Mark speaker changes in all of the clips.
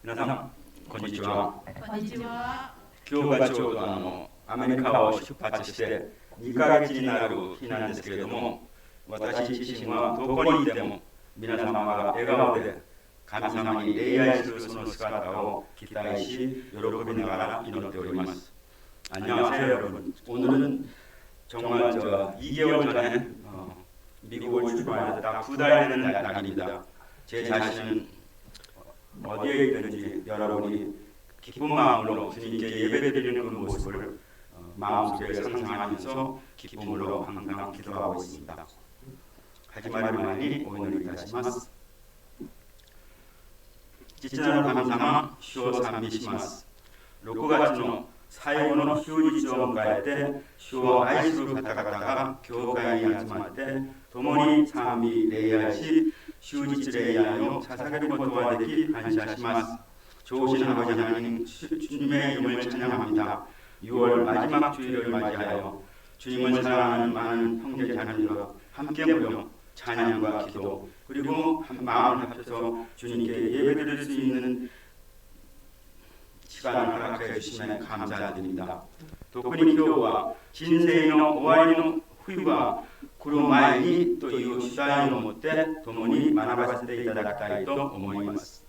Speaker 1: 皆さん、こんにちは。
Speaker 2: こんにちは。
Speaker 1: 今日がちょうどアメリカを出発して2ヶ月になる日なんですけれども、私自身はどこにいても皆様が笑顔で神様に礼拝するその姿を期待し、喜びながら祈っております。안녕하세요 여러분. 오늘은 정말 2개월 전에 미국을 출발해서 딱 2달 되는 날입니다. 제 자신은 어디에 있든지 여러분이 기쁜 마음으로 주님께 예배드리는 그 모습을 마음속에 상상하면서 기쁨으로 항상 기도하고 있습니다. 하지마리마니 오늘 이타시마스. 父なる神様、主を賛美します。6月の最後の休日を迎えて、主を愛する方々が教会に集まって、共に賛美礼拝し、終日礼拝を捧げることができ感謝します。좋으신 아버지 하나님, 주님의 이름을 찬양합니다. 6월 마지막 주일을 맞이하여 주님을 사랑하는 많은 형제 자매들과 함께 모여 찬양과 기도, 그리고 마음을 합쳐서 주님께 예배드릴 수 있는 시간을 허락해 주심에 감사드립니다. 特に今日は人生の終わりの冬が来る前にという主題を持って共に学ばせていただきたいと思います。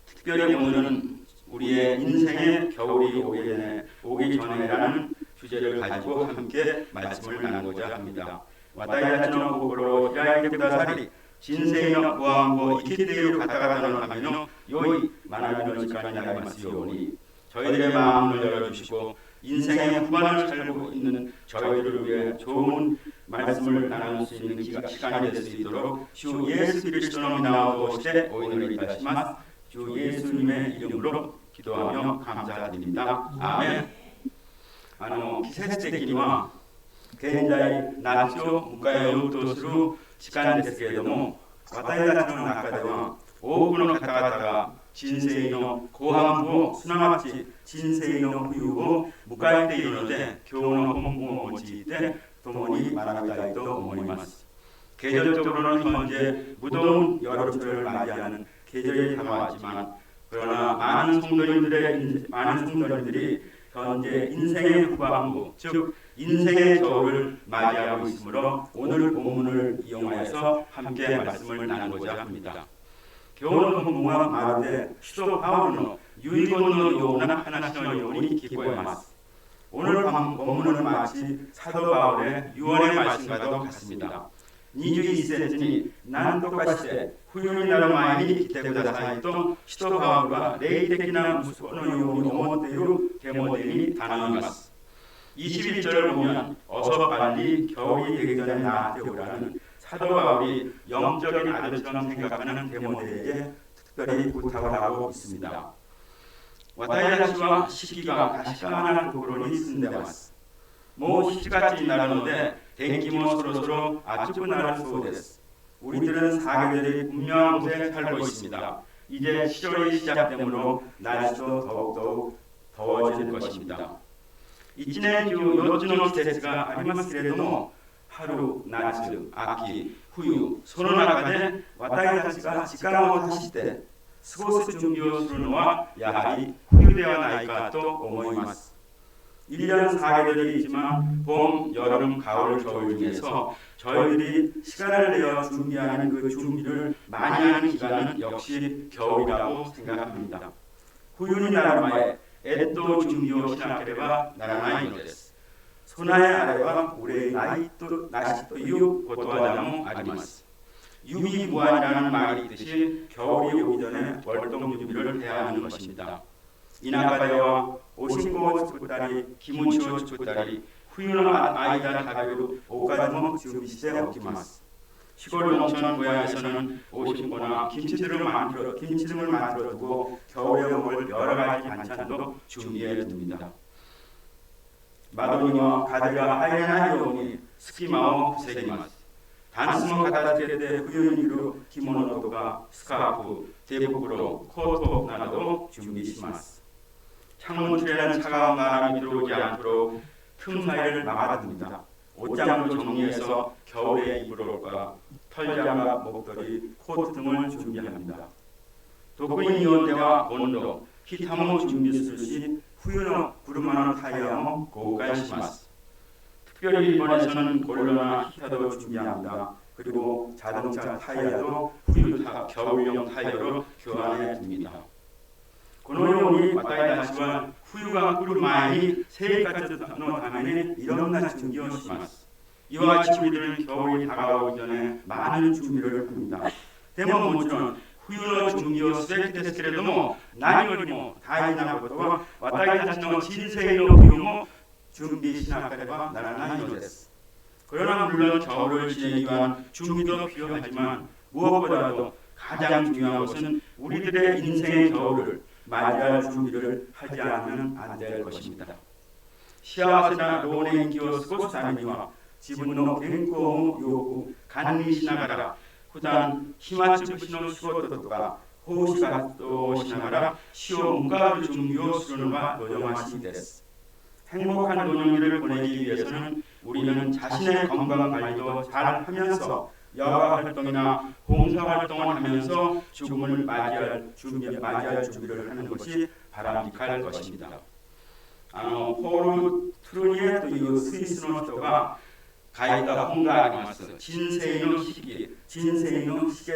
Speaker 1: 특별히 오늘은 우리의 인생의 겨울이 오기 전에라는 주제를 가지고 함께 말씀을 나누고자 합니다. 私たちの心を開いてくださり、人生の不安を生きている方々のための良い学びの時間になりますように、 저희들의 마음을 열어주시고 인생의 후반을 살고 있는 저희들을 위해 좋은 말씀을 나눌 수 있는 시간이 될 수 있도록 주 예수 그리스도의 이름으로 오인을 이타시마스. 주 예수님의 이름으로 기도하며 감사드립니다. 아멘. 季節的には現在夏を迎えようとする時間ですけれども、私たちの中では多くの方々が人生の後半を、すなわち人生の冬を迎えているので、今日の本文を用いて共に学びたいと思います。 계절적으로는 현재 무더운 여름철을 맞이하는 계절이 다가왔지만, 그러나 많은 성도님들이 현재 인생의 후반부, 즉 인생의 겨울을 맞이하고 있으므로 오늘 본문을 이용하여서 함께 말씀을 나누고자 합니다. 今日の本文はまるで使徒パウロの遺言のような話のように聞こえます。 오늘 본문은 마치 사도 바울의 유언의 말씀과도 같습니다. 21節に何とかして冬になる前に来てくださいと使徒パウロが霊的な息子のように思っているテモテに頼みます。 21절을 보면 어서 빨리 겨울이 되기 전에 나한테 오라는 사도 바울이 영적인 아들처럼 생각하는 데모데에게 특별히 부탁을 하고 있습니다. 私たちは四季が確かなところに住んでます。もう7月になるので天気もそろそろ暑くなるそうです。 우리들은 사계절이 분명한 곳에 살고 있습니다. 이제 시절이 시작되므로 날씨도 더욱더욱 더워질 것입니다. 1年中4つの季節がありますけれども、春、夏、秋、冬、その中で私たちが時間を足して過ごす準備をするのはやはり冬ではないかと思います。 1년 4계절이 있지만 봄, 여름, 가을, 겨울 중에서 저희들이 시간을 내어 준비하는 그 준비를 많이 하는 기간은 역시 겨울이라고 생각합니다.冬になる前、準備をしなければならないのです。 備えあれば憂いないとなしということわざもあります。 유비무환이라는 말이 있듯이 겨울이 오기 전에 월동 준비를 해야 하는 것입니다. 田舎ではおしんこを作ったり、キムチを作ったり、冬の間に食べるおかずも準備しておきます。 시골 농촌 고향에서는 오신고나 김치들을 만들어 두고 겨울에 먹을 여러 가지 반찬도 준비해 둡니다. 마도니와 가지가 하얀ように隙間を防ぎます。 タンスの片付けで冬にいる着物とかスカーフ、手袋、コートなどを準備します。 창문 틀에는 차가운 바람이 들어오지 않도록 틈 사이를 막아둡니다. 옷장도 정리해서 겨울에 입을 옷과 털장갑, 목도리, 코트 등을 준비합니다. 독거인 연대와 온도 히타모 준비するし 冬の 구르마노 타이야모 고가시마스. 특별히 일본에서는 곤로나 히타도 준비합니다. 그리고 자동차 타이어도 겨울용 타이어로 교환해 둡니다. このように私たちは冬が来る前に生活のためにいろんな準備をします。이와 같이 우리들은 겨울이 다가오기 전에 많은 준비를 합니다. でももちろん冬の準備をすべきですけれども、何よりも大事なことは私たちの人生の冬も準備しなければならないのです。 그러나 물론 겨울을 지내기 위한 준비도 필요하지만 무엇보다도 가장 중요한 것은 우리들의 인생의 겨울을 맞이할 준비를 하지 않으면 안 될 것입니다. 幸せな老年期を過ごすためには自分の健康をよく管理しながら普段暇つぶしの仕事とか奉仕活動をしながら死を迎える準備をするのが望ましいです. 행복한 노년기를 보내기 위해서는 우리는 자신의 건강 관리도 잘 하면서 여가 활동이나 봉사 활동을 하면서 죽음을 맞이할 준비를 하는 것이 바람직할 것입니다. ポール・トゥルニエというスイスの人が書いた本があります。人生の四季、人生の四季、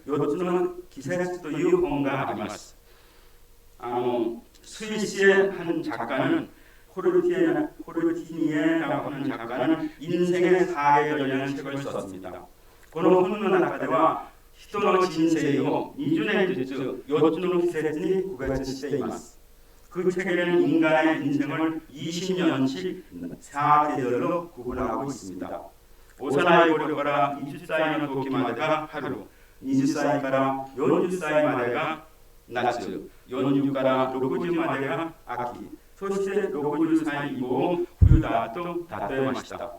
Speaker 1: 4つの季節という本があります。スイス의 한 작가는 호르티니에라고 하는 작가는 인생의 4계절이라는 책을 썼습니다. この本の中では人の人生を20年ずつ4つの季節に区別しています。 그 책에는 인간의 인생을 20년씩 4계절로 구분하고 있습니다. 幼い頃から20歳の時までが春、20歳から40歳までが夏、40から60までが秋、そして60歳以降を冬だと例えました.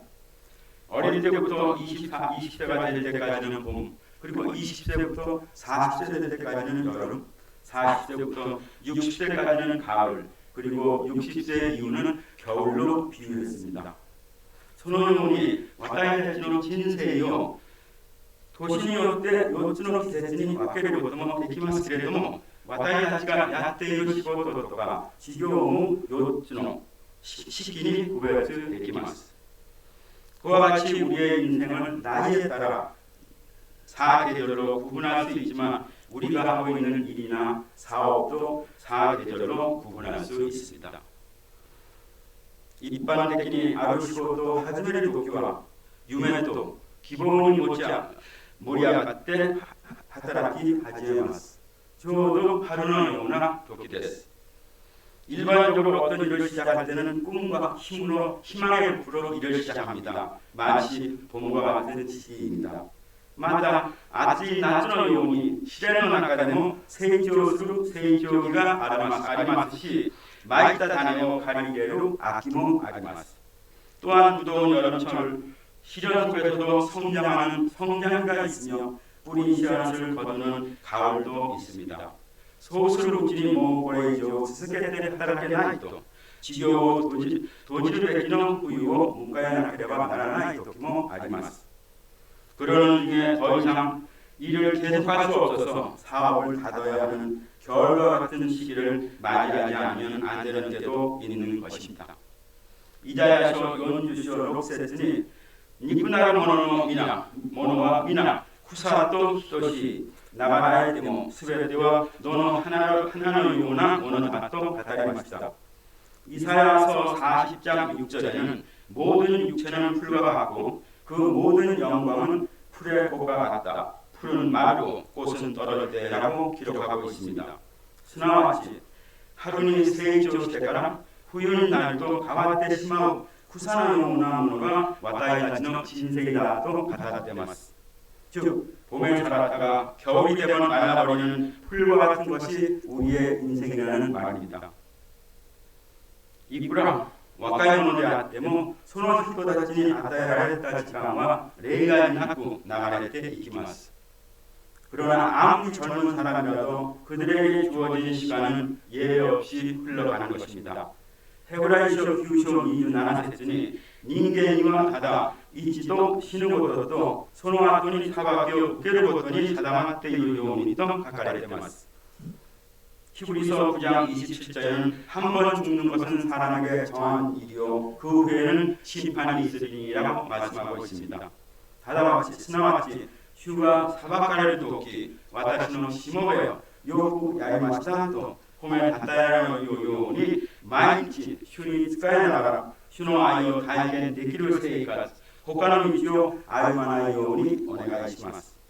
Speaker 1: 어릴 때부터 20세가 될 때까지는 봄, 그리고 20세부터 40세 될 때까지는 여름, 40세부터 60세까지는 가을, 그리고 60세 이후는 겨울로 비유했습니다. そのように私たちの人生を年によって4つの季節に分けることもできますけれども、私たちがやっている仕事とか事業も4つの四季に区別できます. 그와 같이 우리의 인생을 나이에 따라 4계절로 구분할 수 있지만 우리가 하고 있는 일이나 사업도 4계절로 구분할 수 있습니다. 一般的にある仕事を始めるときは夢と希望に盛り上がって働き始めます. ちょうど春のような時です. 일반적으로 어떤 일을 시작할 때는 꿈과 희망을 불어 일을 시작합니다. 마치 봄과 같은 시기입니다. また暑い夏のように自然の中でも成長する成長期がありますし、まいた種を刈り入れる秋もあります. 또한 무더운 여름철 시련 속에서도 성장가 있으며 뿌린 씨앗을 거두는 가을도 있습니다. そうするうちにもうこれ以上続けて働けないと、治療を閉じるべきの冬を迎えなければならない時もあります. 그러는 중에 더 이상 일을 계속할 수 없어서 사업을 닫아야 하는 겨울과 같은 시기를 맞이하지 않으면 안 되는 때도 있는 것입니다. イザヤ書40章6節に肉なるものは皆草と等しい。流れてもすべてはどの花のようなものだと語りました. 이사야서 40장 6절에는 모든 육체는 풀과 같고 그 모든 영광은 풀의 꽃과 같다. 풀은 마르고 꽃은 떨어질 때라고 기록하고 있습니다. すなわち春に成長してから冬になると変わってしまう草のようなものが私たちの人生だと語っています. 즉 봄에 자랐다가 겨울이 되면 말라버리는 풀과 같은 것이 우리의 인생이라는 말입니다. いくら若い者であってもその人たちに与えられた時間は例外なく流れていきます. 그러나 아무리 젊은 사람이라도 그들에게 주어진 시간은 예외 없이 흘러가는 것입니다. 헤브라이서 9章27節に人間にはただ一度死ぬこととその後に裁きを受けることに定まっているようにと書かれています. 히브리서 9장 27절에는 한 번 죽는 것은 사람에게 정한 일이요 그 후에는 심판이 있으리니라고 말씀하고 있습니다. 다다와치 스나와치 휴가 사바카레를 돕기 와타시のしもべよよくやりましたと褒めたたえられるように毎日主に仕えながら主の愛を体現できる生活他の道を歩まないようにお願いします。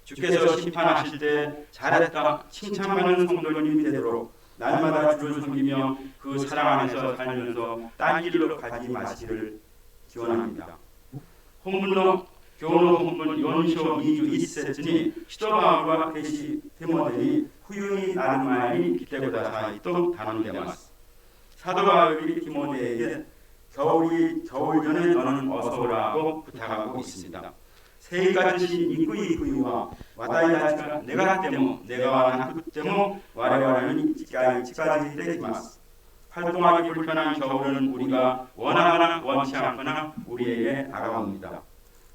Speaker 1: 주께서 심판하실 때 잘했다 칭찬받는 성도님이 되도록 날마다 주를 섬기며 그 사랑 안에서 살면서 딴 길로 가지 마시기를 기원합니다. 본문의 교훈의 본문 4章21節に人々は弟子テモテに冬になる前に来てくださいと頼んでいます。 사도 바울이 디모데에게 겨울 전에 너는 어서 오라고 부탁하고 있습니다. 生活しにくい冬は私たちが願っても願わなくても我々に近づいてきます。 활동하기 불편한 겨울은 우리가 원하거나 원치 않거나 우리에게 다가옵니다.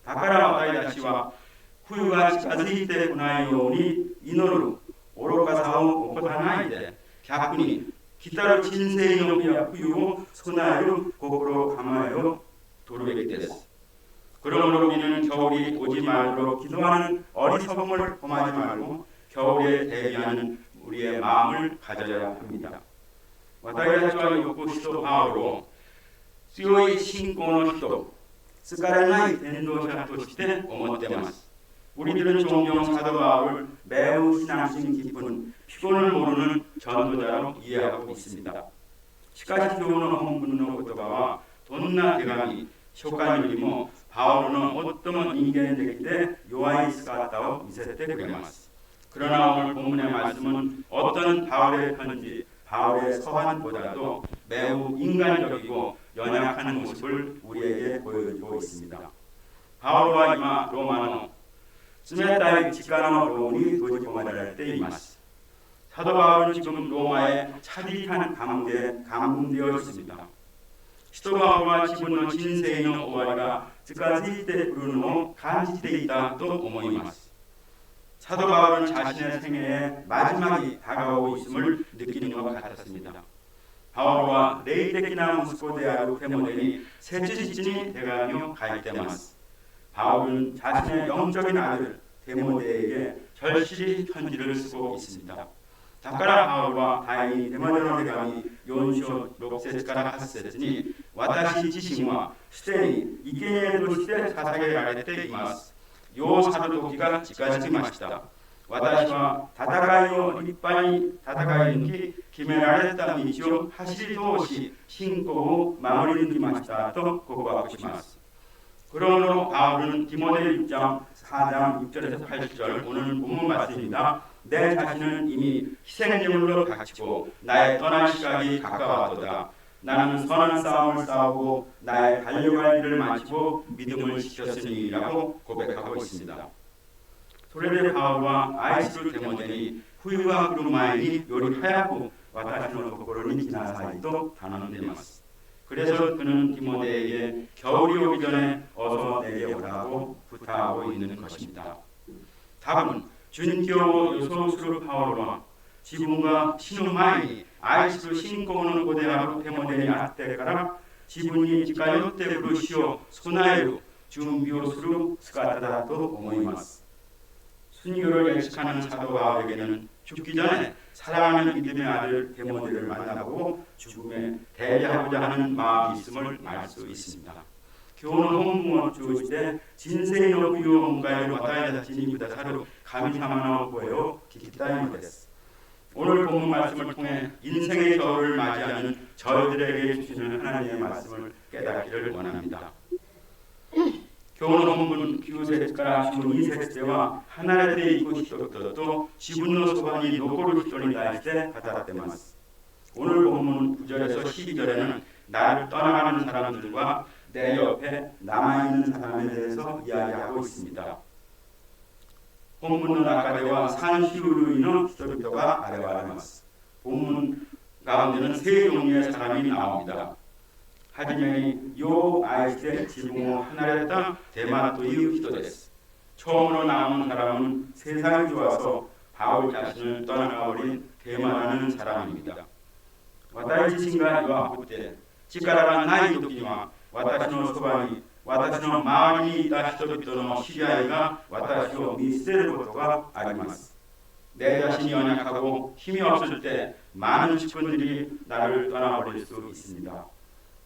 Speaker 1: だから私たちは冬が近づいてこないように祈る愚かさを起こさないで逆に来たる人生の日や冬を備える心を構えを取るべきです。 그러므로 우리는 겨울이 오지 말도록 기도하는 어리석음을 범하지 말고 겨울에 대비하는 우리의 마음을 가져야 합니다. 私たちはよく人パウロ強い信仰の人疲れない伝道者として思っています。 우리들은 종종 사도 바울을 매우 신앙심 깊은 피곤을 모르는 전도자로 이해하고 있습니다. しかし 교훈의 본문의 言葉はどんな手紙書簡よりもパウロの最も人間的で弱い姿を見せてくれます。 그러나 오늘 본문의 말씀은 어떤 바울의 편지, 바울의 서한보다도 매우 인간적이고 연약한 모습을 우리에게 보여주고 있습니다. 바울과 이마 로마노, 冷たい力の牢に閉じ込められています。 사도 바울은 지금 로마의 차디탄 감옥에 감금되어 있습니다. 人は自分の人生の終わりが近づいてくるのを感じていたと思います。 사도 바울은 자신의 생애의 마지막이 다가오고 있음을 느끼는 것 같았습니다. 바울과霊的な 息子である 데모데니 셋째 대가며 가입되ます. 바울은 자신의 영적인 아들 데모데에게 절실히 편지를 쓰고 있습니다. だからパウロは第二テモテの手紙4章6節から8節に私自身はすでに生贄として捧げられています。世を去る時が近づきました。私は戦いを立派に戦い抜き決められた道を走り通し信仰を守り抜きましたと告白します。 그러므로 바울은 디모데 6장 4장 6절에서 8절 오늘 본문 말씀입니다. 내 자신은 이미 희생제물로 바치고 나의 떠날 시각이 가까웠도다. 나는 선한 싸움을 싸우고 나의 달려갈 일을 마치고 믿음을 지켰으니라고 고백하고 있습니다. それでパウロは愛するテモテに冬が来る前により早く私のところに来なさいと頼んでいます。 그래서 그는 디모데에게 겨울이 오기 전에 어서 내게 오라고 부탁하고 있는 것입니다. 답은 준교오 요소수를 파울로와 지분과 신우前に愛する信仰の子であるテモテにあってから自分に近寄ってくる死を備える準備をする姿だと思います。 순교를 예측하는 사도 바울에게는 죽기 전에 사랑하는 믿음의 아들 데모데를 만나보고 죽음에 대비하고자 하는 마음이 있음을 알 수 있습니다. 교훈의 본문을通じて人生の冬を迎える私たちにくださる神様の声を聞きたいのです。 오늘 본문 말씀을 통해 인생의 겨울을 맞이하는 저희들에게 주시는 하나님의 말씀을 깨닫기를 원합니다. 교훈의 본문 9節から12節では離れていく人々と自分のそばに残る人に対して語っています。 오늘 본문 9절에서 12절에는 나를 떠나가는 사람들과 내 옆에 남아있는 사람에 대해서 이야기하고 있습니다. 본문中では3種類の人々が現れます。 본문 가운데는 세 종류의 사람이 나옵니다. はじめに世を愛して自分を離れたデマという人です. 처음으로 나오는 사람은 세상이 좋아서 바울 자신을 떠나가버린 대만하는 사람입니다. 와타시が岩を振って力がない時には私のそばに私の周りにいた人々の知り合いが私を見捨てることがあります。내 자신이 연약하고 힘이 없을 때 많은 측근들이 나를 떠나버릴 수 있습니다.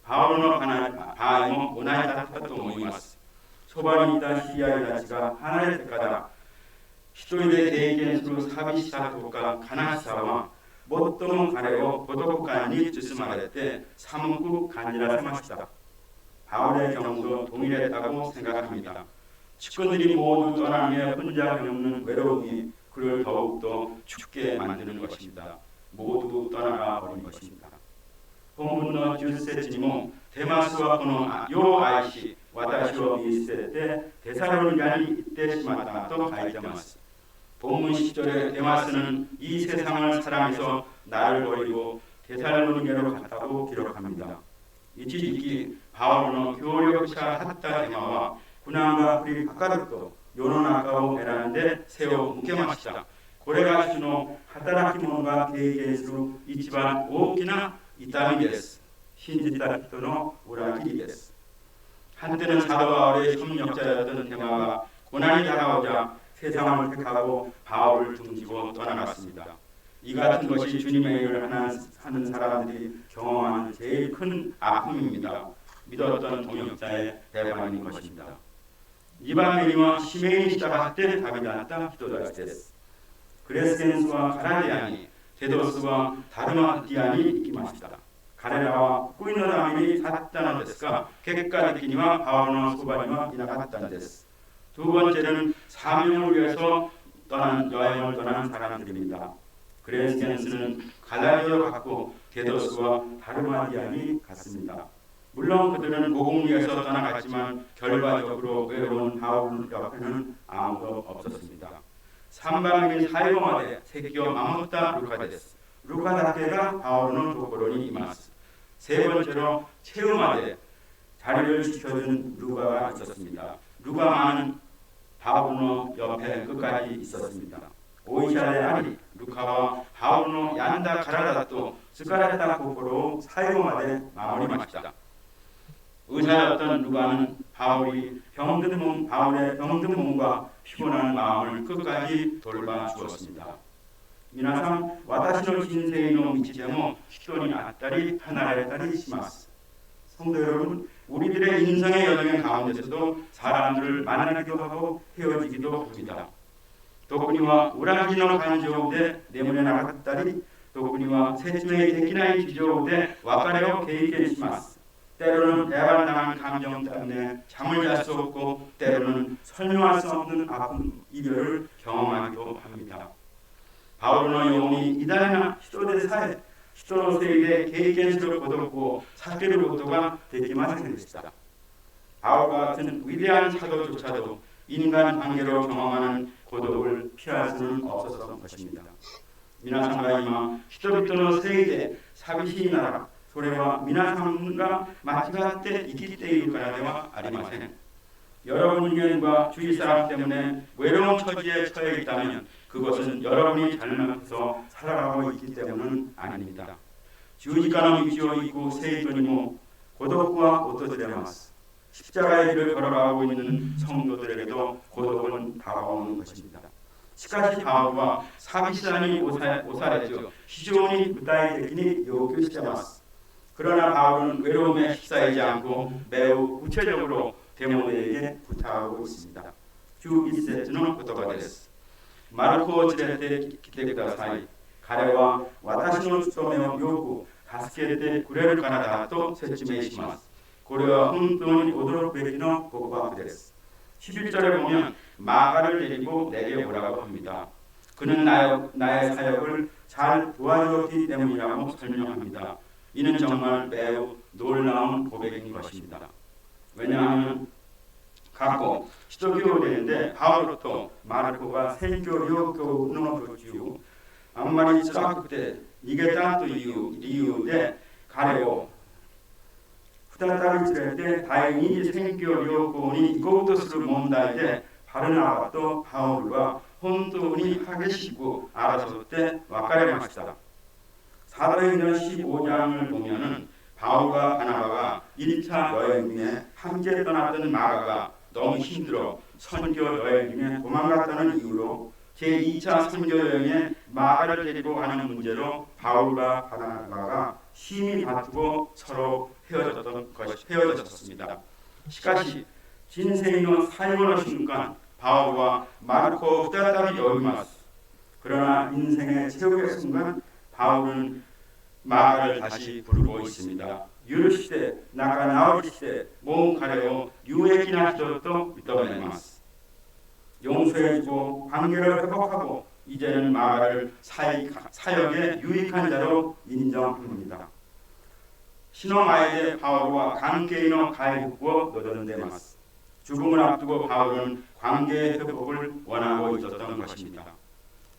Speaker 1: 바울の場合も同じだったと思います。そばにいた知り合いたちが離れてから一人で経験する寂しさとか悲しさは最も彼を孤独感に包まれて寒く感じらせました。바울의 경우도 동일했다고 생각합니다. 측근들이 모두 떠난 게 혼자 겪는 외로움이 그를 더욱더 춥게 만드는 것입니다. 모두 떠나가 버린 것입니다. 본문の10節にもデマスはこの世を愛し私を見捨ててテサロニカに行ってしまったと書いてます。 본문 10절에 데마스는 이 세상을 사랑해서 나를 버리고 데살로니게로 갔다고 기록합니다. 이치지기 바울은協力者だったデマは苦難が降りかかると世の中を選んで背を向けました。これが主の働き者が経験する一番大きな痛みです。信じた人の裏切りです。 한때는 사도 바울의 협력자였던 데마가 고난이 다가오자 세상을 택하고 바울을 등지고 떠나갔습니다. 이 같은 것이 주님의 일을 하는 사람들이 경험하는 제일 큰 아픔입니다. 믿었던 동역자의 배반인 것입니다. 2番目には使命に従って旅立った人たちです。クレスケンスはカラディアに、テドスはタルマティアに行きました。彼らは福音のために去ったのですが、結果的にはパウロのそばにはいなかったのです。 두 번째는 사명을 위해서 여행을 떠난 사람들입니다. 그레스켄스는 갈라디아로 갔고 게더스와 다르마디안이 갔습니다. 물론 그들은 복음을 위해서 떠나갔지만 결과적으로 외로운 바울 옆에는 아무도 없었습니다. 3番目に最後まで席を守ったルカです。ルカだけがパウロのところにいます。 세 번째로 최후마대 자리를 지켜준 루가가 있었습니다. 루가만은 바울의 옆에 끝까지 있었습니다. 오이샤의 아리 루카와 바울의 얀다 가라다도 스카레타 고포로 사이고마데 마무리마시다. 의사였던 루가는 바울의 병든 몸과 피곤한 마음을 끝까지 돌봐주었습니다. 皆さん、私の人生の道でも人に会ったり離れたりします。 성도 여러분, 우리들의 인생의 여정 가운데서도 사람들을 만나기도 하고 헤어지기도 합니다. 特には裏切りの感情で眠れなかったり、特には説明できない事情で別れを経験します。 때로는 배반당한 감정 때문에 잠을 잘 수 없고 때로는 설명할 수 없는 아픈 이별을 경험하기도 합니다. 바울의 영혼이偉大な人でさえ人のせいで経験する孤独を避けることができませんでした。 바울과 같은 위대한 사도조차도 인간 관계로 경험하는 고독을 피할 수는 없었던 것입니다. 皆さんが今人々のせいで寂しいならそれは皆さんが間違って生きているからではありません。 여러분 인연과 주위 사람 때문에 외로운 처지에 처해 있다면 그것은 여러분이 잘못해서 살아가고 있기 때문은 아닙니다. 十字架の道を行く生徒にも孤独は訪れます。 십자가의 길을 걸어가고 있는 성도들에게도 고독은 다가오는 것입니다. しかし 바울は寂しさに押されず非常に具体的に要求しています。 그러나 바울은 외로움에 휩싸이지 않고 매우 구체적으로 데모데에게 부탁하고 있습니다. 11節の言葉です。 마르코を連れてきてください。彼は私の務めをよく助けてくれるからだと説明します。 これは本当に驚くべきの告白です。 11절에 보면 마가를 데리고 내게 오라고 합니다. 그는 나의 사역을 잘 도와주었기 때문이라고 설명합니다. 이는 정말 매우 놀라운 고백인 것입니다. 왜냐하면 각고 시도교회인데 바울도 마르코가宣教両教の途中あんまり辛くて逃げたという理由で彼を再び連れて第二次宣教旅行に行こうとする問題でバルナバとパウルは本当に激しく争って分かれました。사도행전 15장을 보면은 바울과 바나바가 1차 여행 중에 함께 떠났던 마가가 너무 힘들어 선교 여행 중에 도망갔다는 이유로 제2차 선교 여행에 마가를 데리고 가는 문제로 바울과 바나바가 심히 다투고 서로 헤어졌습니다. しかし人生の最後の瞬間 바울과 마르코再び呼びます. 그러나 인생의 최후의 순간 바울은 마가를 다시 부르고 있습니다. 許して仲直りしてもう彼を有益な人と認めます. 용서해주고 관계를 회복하고 이제는 마가를 사역에 유익한 자로 인정합니다. 死の前でパウロは関係の回復を望んでいます. 죽음을 앞두고 바울은 관계 회복을 원하고 있었던 것입니다.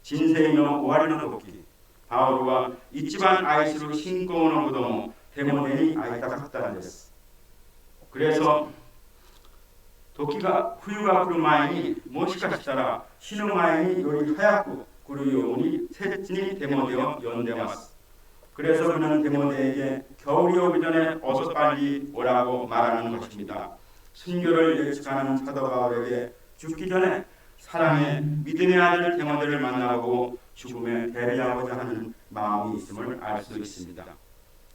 Speaker 1: 진세의終わりの時 바울과 이치반 아이스로 신고 오는 것도 데모데니 아이타카타는です. 그래서 도끼가 후유가来る前にもしかしたら死ぬ前により早く来るように切にデモデを呼んでいます. 그래서 그는 데모데에게 겨울이 오기 전에 어서 빨리 오라고 말하는 것입니다. 순교를 예측하는 사도 바울에게 죽기 전에 사랑의 믿음의 아들 데모데를 만나고 죽음에 대리하고자 하는 마음이 있음을 알 수 있습니다.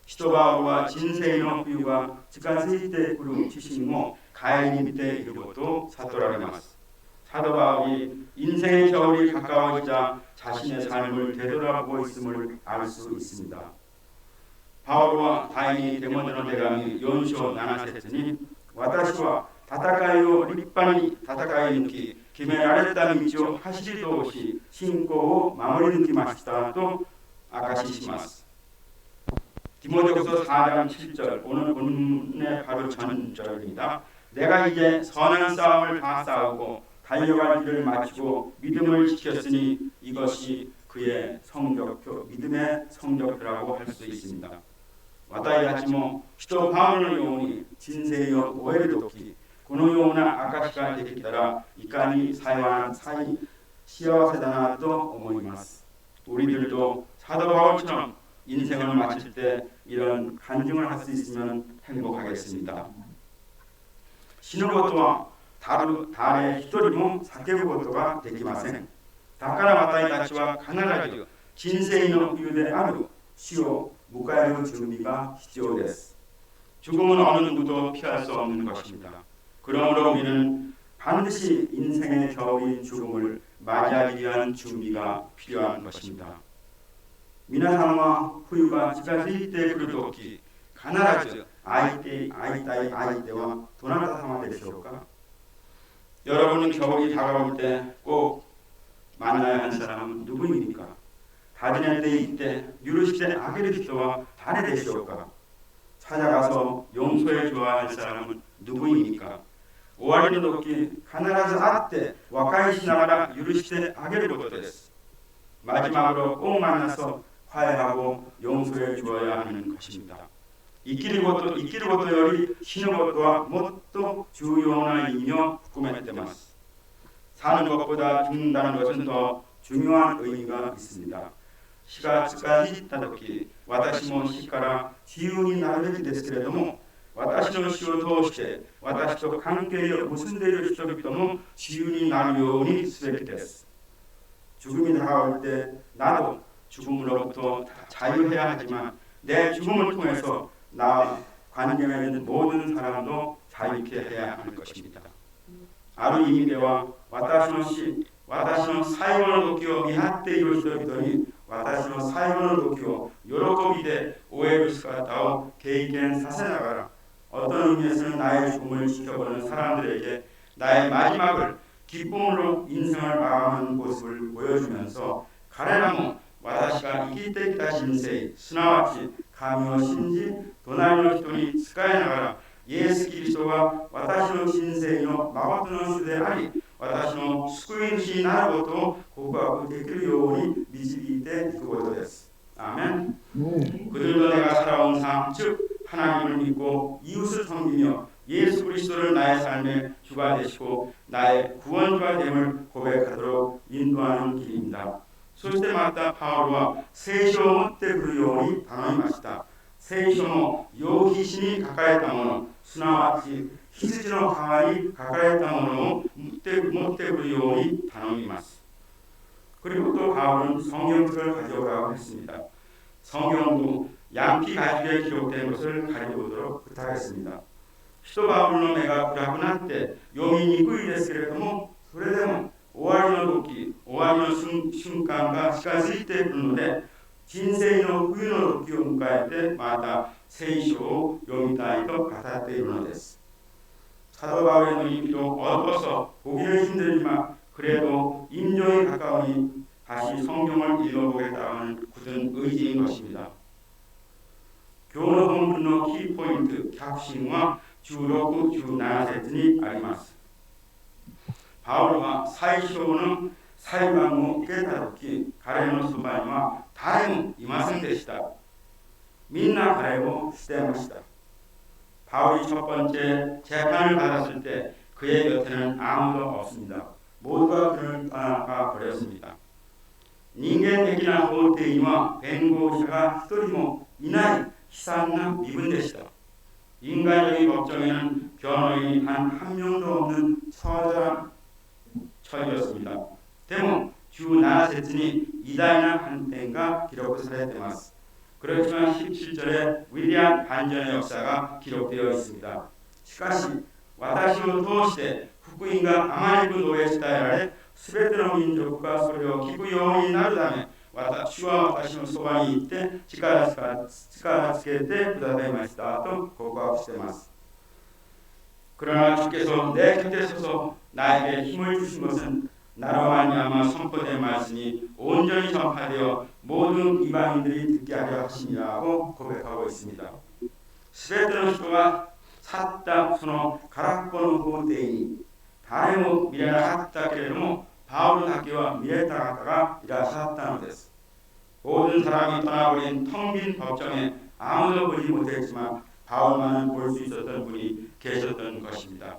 Speaker 1: 使徒バウロは人生の冬が近づいてくる自身も顧みていることを悟られます. 사도 바울이 인생의 겨울이 가까워지자 자신의 삶을 되돌아보고 있음을 알 수 있습니다. 바울과 다행히 데모데의 대감이 4章7節に私は戦いを立派に戦い抜き決められた道を走り通し信仰を守り抜きましたと証しします. 디모데후서 4장 7절 오늘 본문의 바로 전절입니다. 내가 이제 선한 싸움을 다 싸우고 달려갈 길을 마치고 믿음을 지켰으니 이것이 그의 성적표 믿음의 성적표라고 할 수 있습니다. 私たちも人パウロのように人生を終えるときこのような証ができたらいかに幸せだなと思います. 우리들도 사도 바울처럼 인생을 마칠 때 이런 간증을 할 수 있으면 행복하겠습니다. 死ぬことは誰一人も避けることができません. だから私たちは必ず人生の冬である死を迎える準備が必要です. 죽음은 어느 누구도 피할 수 없는 것입니다. 그러므로 우리는 반드시 인생의 겨울인 죽음을 맞이하기 위한 준비가 필요한 것입니다. 皆さんは冬が近づいてくるとき、必ず会いたい相手はどなた様でしょうか? 여러분은 겨울이 다가올 때 꼭 만나야 할 사람은 누구입니까? 다지낼 때 이때 유르시되 아게르人は誰でしょうか? 찾아가서 용서해 줘야 할 사람은 누구입니까? 終わりの時必ず会って和解しながら許してあげることです. 마지막으로 꼭 만나서 화해하고 용서해 주어야 하는 것입니다. 生きることより死ぬことはもっと重要な意味を含めています. 사는 것보다 죽는다는 것은 더 중요한 의미가 있습니다. 死が近づいた時私も死から自由になるべきですけれども私の死を通して私と関係を結んでいる人々も自由になるようにすべきです. 죽음이 다가올 때 나도 죽음으로부터 자유해야 하지만 내 죽음을 통해서 나와 관계가 있는 모든 사람도 자유케 해야 하는 것입니다. ある意味では私の死、私の最後の時を見張っている人々に私の最後の時を喜びで終える姿を経験させながら 어떤 의미에서는 나의 죽음을 지켜보는 사람들에게 나의 마지막을 기쁨으로 인생을 마감하는 모습을 보여주면서彼らも私が生きてきた人生すなわち神を信じ隣の人に仕えながらイエス・キリストが私の人生の誠の主であり私の救い主になることを告白できるように導いていくことです. 아멘. 그들도 내가 살아온 삶 즉 하나님을 믿고 이웃을 섬기며 예수 그리스도를 나의 삶의 주가 되시고 나의 구원주가 됨을 고백하도록 인도하는 길입니다. 소시테마타 파울과 세이쇼모 때 그루요니 단어이 마시다. 세이쇼모 요 귀신이 가까이 했다もの すなわち羊の皮にかかれたものを持ってくるように頼みます。 그리고 또 바울은 성경책을 가져오라고 했습니다. 성경도 양피 가죽에 기록된 것을 가져오도록 부탁했습니다. 使徒パウロの目が暗くなって読みにくいですけれども、それでも終わりの時、終わりの瞬間が近づいてくるので、人生の冬の時を迎えてまた聖書を読みたいと語っているのです。 사도 바울의 눈이 비록 어두워서 보기는 힘들지만 그래도 임종이 가까우니 다시 성경을 읽어보겠다는 굳은 의지인 것입니다. 교훈本文のキーポイント、核心は16、17節にあります。パウロは最初の裁判を受けたとき、彼のそばには誰もいませんでした。みんな彼を捨てました。 바울이 첫 번째 재판을 받았을 때 그의 곁에는 아무도 없습니다. 모두가 그를 떠나가 버렸습니다. 人間的な法廷には弁護者が一人もいない悲惨な身分でした。 인간적인 법정에는 변호인이 단 한 명도 없는 처절한 처지였습니다. でも17節に偉大な判定が記録されています。 그렇지만 17절에 위대한 반전의 역사가 기록되어 있습니다. しかし私を通して福音があまねく述べ伝えられ、すべての民族がそれを聞くようになるため、私は私のそばに行って力つけてくださいましたと告白しています。 그러나 주께서 내 곁에 서서 나에게 힘을 주신 것은 나로 말미암아 선포된 말씀이 온전히 전파되어 모든 이방인들이 듣게 하려 하심이라고 고백하고 있습니다. すべての人が去ったその空っぽの法廷に誰も見れなかったけれどもパウロだけは見れた方がいらっしゃったのです。 모든 사람이 떠나버린 텅 빈 법정에 아무도 보지 못했지만 바울만은 볼 수 있었던 분이 계셨던 것입니다.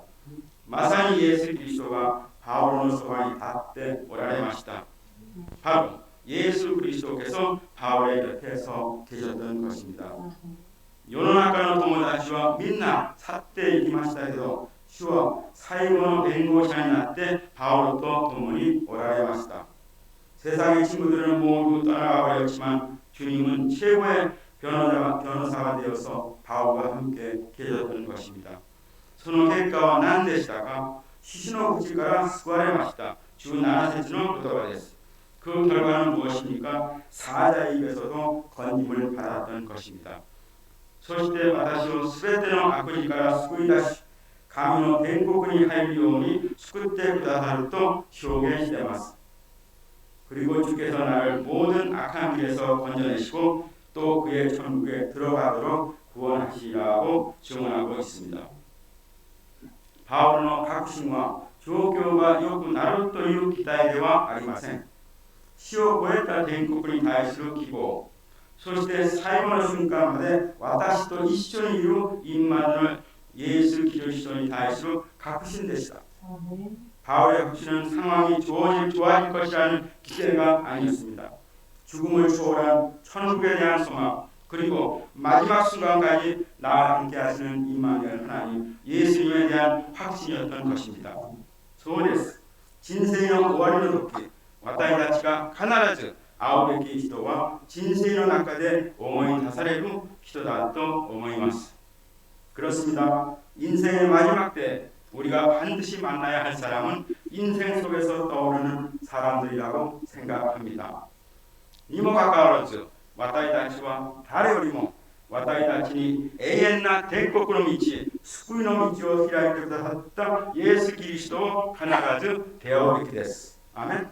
Speaker 1: まさにイエス・キリストがパウロのそばに立っておられました。 바로 예수 그리스도께서 바울의 곁에 서 계셨던 것입니다. 世の中の友達はみんな去っていきましたけど、主は最後の弁護者になってパウロと共におられました。 세상의 친구들은 모두 떠나가 버렸지만 주님은 최고의 변호사가 되어서 바울과 함께 계셨던 것입니다. その結果は何でしたか。獅子の口から救われました。17節の言葉です。 그 결과는 무엇입니까? 사자의 입에서도 건짐을 받았던 것입니다. そして私をすべての悪事から救い出し、神の天国に入るように救ってくださると表現しています。 그리고 주께서 나를 모든 악한 길에서 건져내시고 또 그의 천국에 들어가도록 구원하시라고 증언하고 있습니다. 바울의 확신과 状況が良くなるという期待ではありません。死を超えた天国に対する希望、そして最後の瞬間まで私と一緒にいるインマヌエルイエス・キリストに対する確信でした。 바울의 확신은 상황이 좋아질 것이라는 기대가 아니었습니다. 죽음을 초월한 천국에 대한 소망, 그리고 마지막 순간까지 나와 함께 하시는 임마누엘 하나님 예수님에 대한 확신이었던 것입니다. そうです。人生の終わりの時、私たちが必ず会うべき人は人生の中で思い出される人だと思います。 그렇습니다. 인생의 마지막 때 우리가 반드시 만나야 할 사람은 인생 속에서 떠오르는 사람들이라고 생각합니다. にもかかわらず私たちは誰よりも私たちに永遠な天国の道、救いの道を開いてくださったイエス・キリストを必ず出会うべきです。아멘.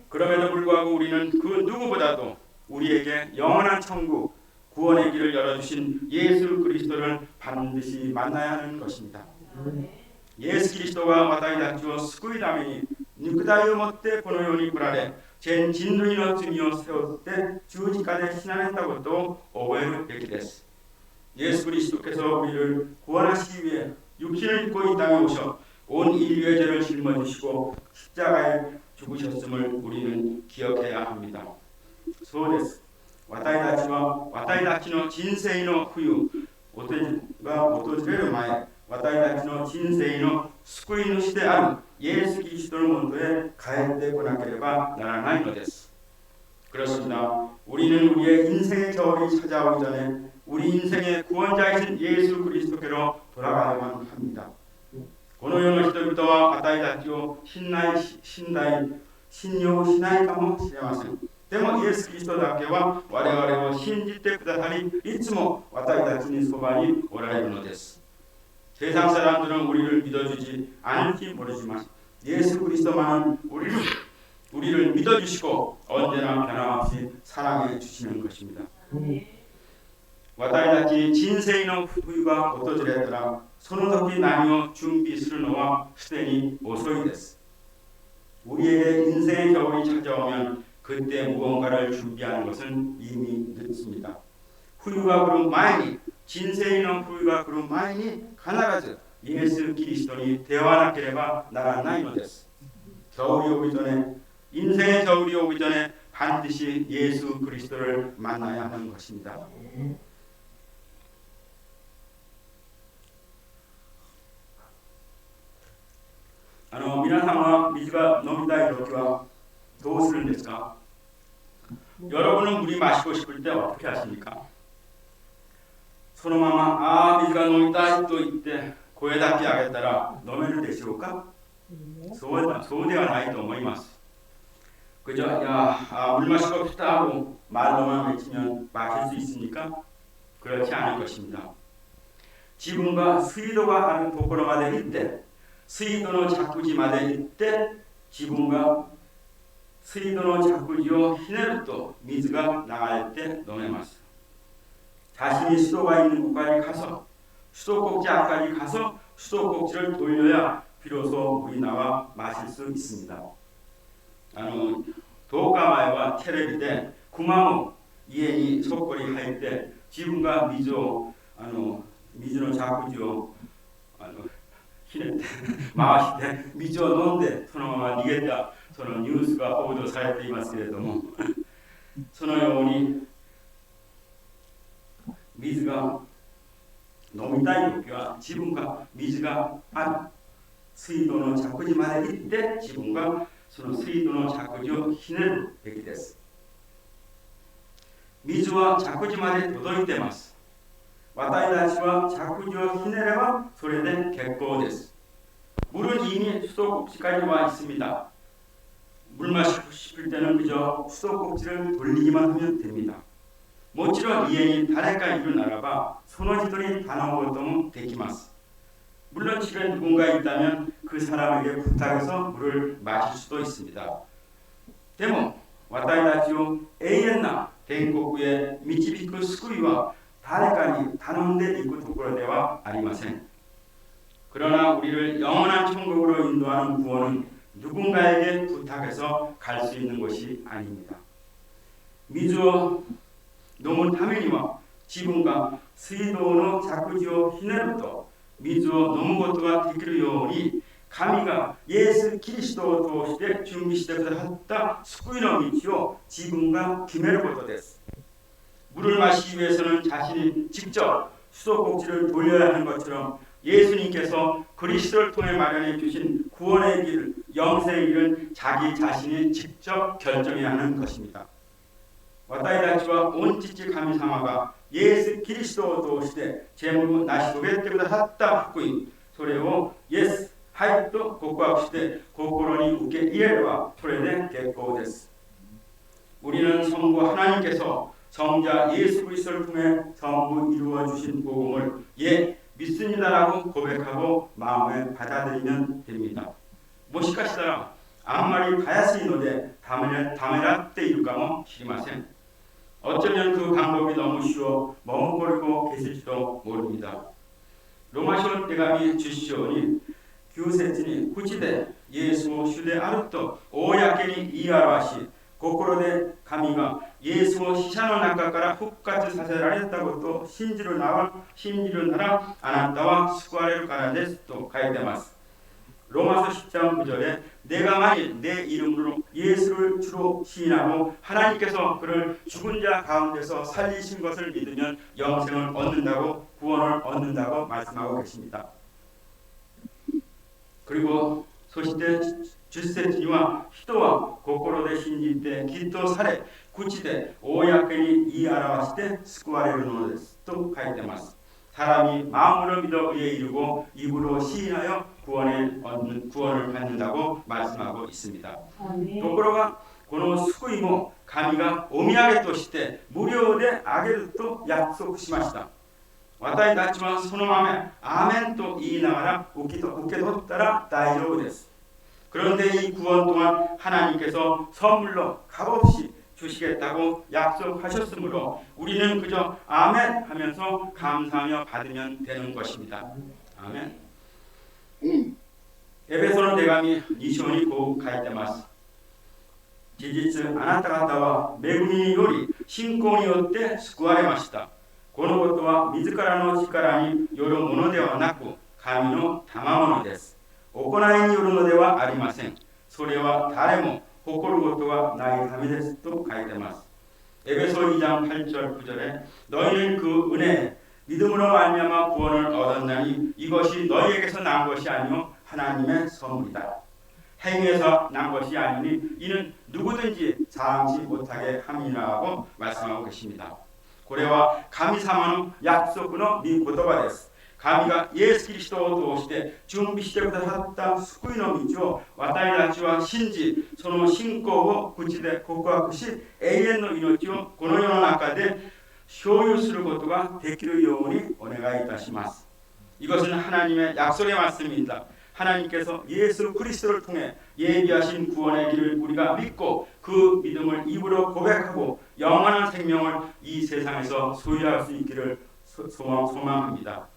Speaker 1: 그럼에도 불구하고 우리는 그 누구보다도 우리에게 영원한 천국, 구원의 길을 열어주신 예수 그리스도를 반드시 만나야 하는 것입니다. イエス・キリストが私たちを救いために肉体を持ってこの世に来られ、全人類の罪を背負って十字架で死なれたことを覚えるべきです。 예수 그리스도께서 우리를 구원하시기 위해 육신을 입고 이 땅에 오셔 온 인류의 죄를 짊어지시고 십자가에 죽으셨음을 우리는 기억해야 합니다. そうです。私たちの人生の冬が訪れる前、私たちの人生の救い主であるイエス・キリストのもとへ帰ってこなければならないのです。 그렇습니다. 우리는 우리의 인생의 겨울이 찾아오기 전에 우리 인생의 구원자이신 예수 그리스도께로 돌아가야만 합니다. この世の人々は私たちを信用しないかもしれません。でもイエス・キリストだけは我々を信じてくださり、いつも私たちにそばにおられるのです。 세상 사람들은 우리를 믿어주지 않을지 모르지만 예수 그리스도만은 우리를 믿어주시고 언제나 변함없이 사랑해 주시는 것입니다. 私たちに人生の冬が訪れたらその時何を準備するのはすでに遅いです。 우리에게 인생의 겨울이 찾아오면 그때 무언가를 준비하는 것은 이미 늦습니다. 후유가 그런前に 人生の冬が来る前に必ずイエス・キリストに出会わなければならないのです。 겨울이 오기 전에 인생의 겨울이 오기 전에 반드시 예수 그리스도를 만나야 하는 것입니다. 皆さんは水が飲みたいときはどうするんですか? 여러분은 물이 마시고 싶을 때 어떻게 하십니까? そのまま水が飲みたいと言って声だけ上げたら飲めるでしょうか? そうではないと思います。 그저 물 마시고 싶다 하고 말로만 외치면 마실 수 있습니까? 그렇지 않을 것입니다. 지분과 수위도가 하는 도코로가 될 때, 수위도의 자꾸지마 될 때, 지분과 수위도의 자꾸지をひねると水が流れて飲めます。 자신이 수도가 있는 곳까지 가서 수도꼭지 앞까지 가서 수도꼭지를 돌려야 비로소 물이 나와 마실 수 있습니다. 10日前はテレビで熊も家にそっこり入って自分が水の蛇口をひねって回して水を飲んでそのまま逃げたそのニュースが報道されていますけれども、そのように水が飲みたいときは自分が水がある水道の蛇口まで行って自分がその水道の蛇口をひねるべきです。水は蛇口まで届いています。私たちは蛇口をひねればそれで結構です。 물은 이미 수도꼭지까지 와 있습니다. 물 마시고 싶을 때는 그저 수도꼭지를 돌리기만 하면 됩니다. もちろん家に誰かいるならばその人に頼むこともできます。 물론 집에 누군가 있다면 그 사람에게 부탁해서 물을 마실 수도 있습니다. でも私たちを永遠な天国へ導く救いは誰かに頼んでいくところではありません。 그러나 우리를 영원한 천국으로 인도하는 구원은 누군가에게 부탁해서 갈 수 있는 것이 아닙니다. 水を飲むためには自分が水道の蛇口をひねると水を飲むことができるように神がイエス・キリストを通して準備してくださった救いの道を自分が決めることです。 물을 마시기 위해서는 자신이 직접 수도꼭지를 돌려야 하는 것처럼 예수님께서 그리스도를 통해 마련해 주신 구원의 길, 영생의 길은 자기 자신이 직접 결정해야 하는 것입니다. 私たちは御父神様がイエス・キリストを通して全部成し遂げてくださった福音、それをイエス、はいと告白して心に受け入れればそれで結構です。 우리는 성부 하나님께서 성자 예수 그리스도를 통해 전부 이루어 주신 복음을 믿습니다라고 고백하고 마음에 받아들이면 됩니다. もしかしたらあんまりたやすいのでためらっているかもしれません。 어쩌면 그 방법이 너무 쉬워 머뭇거리고 계실지도 모릅니다. 로마서手紙10章に9節に口でイエスを主であると公に言い表し 고코로데 가미가 예수의 시샤노 나카카라 후카츠 사세라레다고 또 신지로 나라 아나타와 스쿠아레를 가라데스 또 가이데마스. 로마서 10장 9절에 내가 만일 내 이름으로 예수를 주로 시인하고 하나님께서 그를 죽은 자 가운데서 살리신 것을 믿으면 영생을 얻는다고 구원을 얻는다고 말씀하고 계십니다. 그리고 소시대 주세티와 히토와 고코로데 신지때 기토 사레 구치데 오야케니 이 아라와시데 스쿠아레를 노데스 또 가이데마스. 사람이 마음으로 믿어 의에 이르고 입으로 시인하여 구원을 받는다고 말씀하고 있습니다.ところがこの救いも神がお土産として無料であげると約束しました。私たちはそのままアーメンと言いながら受け取ったら大丈夫です。 그런데 이 구원 또한 하나님께서 선물로 값없이 주시겠다고 약속하셨으므로 우리는 그저 아멘 하면서 감사하며 받으면 되는 것입니다. 아멘. 에베소는 대감이 니시오니 고 가이테마스. 事実あなた方は恵みにより信仰によって救われました。このことは自らの力によるものではなく神の賜物です。行いによるのではありません。それは誰も誇ることはないためですと書いてます。 에베소 2장 8절 9절에 너희는 그 은혜에 믿음으로 말미암아 구원을 얻었나니 이것이 너희에게서 난 것이 아니요 하나님의 선물이다. 행위에서 난 것이 아니니 이는 누구든지 자랑치 못하게 함이라고 말씀하고 계십니다. これは神様の約束の御言葉です。 神がイエス・キリストを通して準備してくださった救いの道を私たちは信じ、その信仰を口で告白し、永遠の命をこの世の中で所有することができるようにお願いいたします。 이것은 하나님의 약속의 말씀입니다. 하나님께서 예수 그리스도를 통해 예비하신 구원의 길을 우리가 믿고 그 믿음을 입으로 고백하고 영원한 생명을 이 세상에서 소유할 수 있기를 소망합니다.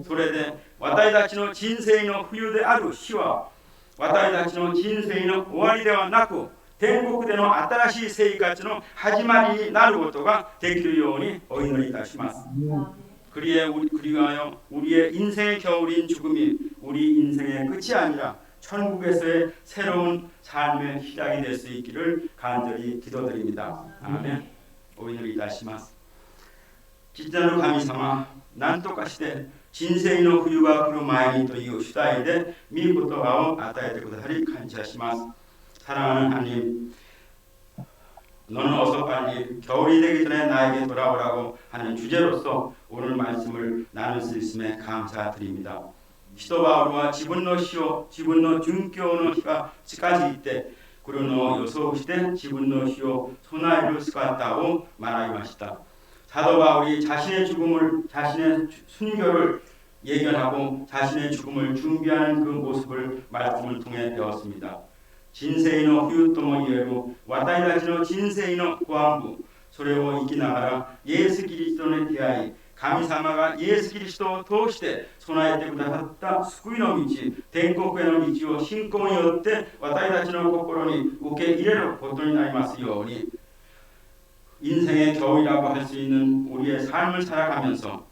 Speaker 1: それで私たちの人生の冬である死は私たちの人生の終わりではなく天国での新しい生活の始まりになることができるようにお祈りいたします。 그리하여 우리의 인생의 겨울인 죽음이 우리 인생의 끝이 아니라 천국에서의 새로운 삶의 시작이 될 수 있기를 간절히 기도드립니다. 아멘. お祈りいたします。 父なる神様、なんとかして人生の冬が来る前にという主題で御言葉を与えてくださり感謝します。 사랑하는 하나님, 너는 어서 빨리 겨울이 되기 전에 나에게 돌아오라고 하는 주제로서 오늘 말씀을 나눌 수 있음에 감사드립니다. 시도 바울과 지분の死を自分の殉教の日が近づいてくるのを予想して自分の死を備える姿を学びました. 사도 바울이 자신의 죽음을, 자신의 순교를 예견하고 자신의 죽음을 준비하는 그 모습을 말씀을 통해 배웠습니다. 人生の冬とも言える私たちの人生の不安部、それを生きながらイエス・キリストに出会い、神様がイエス・キリストを通して備えてくださった救いの道、天国への道を信仰によって私たちの心に受け入れることになりますように、 인생의 겨울이라고 할 수 있는 우리의 삶을 살아가면서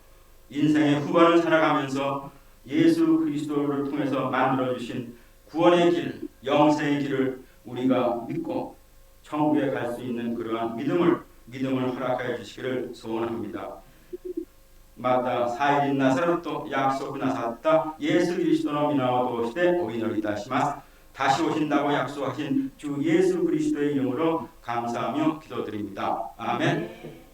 Speaker 1: 인생의 후반을 살아가면서 예수 그리스도를 통해서 만들어주신 구원의 길, 영생의 길을 우리가 믿고 천국에 갈 수 있는 그러한 믿음을 허락하여 주시기를 소원합니다. 마다 サイリン 나사렛도 약속なさった예수 그리스도의 이름으로通して お祈りいたします. 다시 오신다고 약속하신 주 예수 그리스도의 이름으로 감사하며 기도드립니다. 아멘.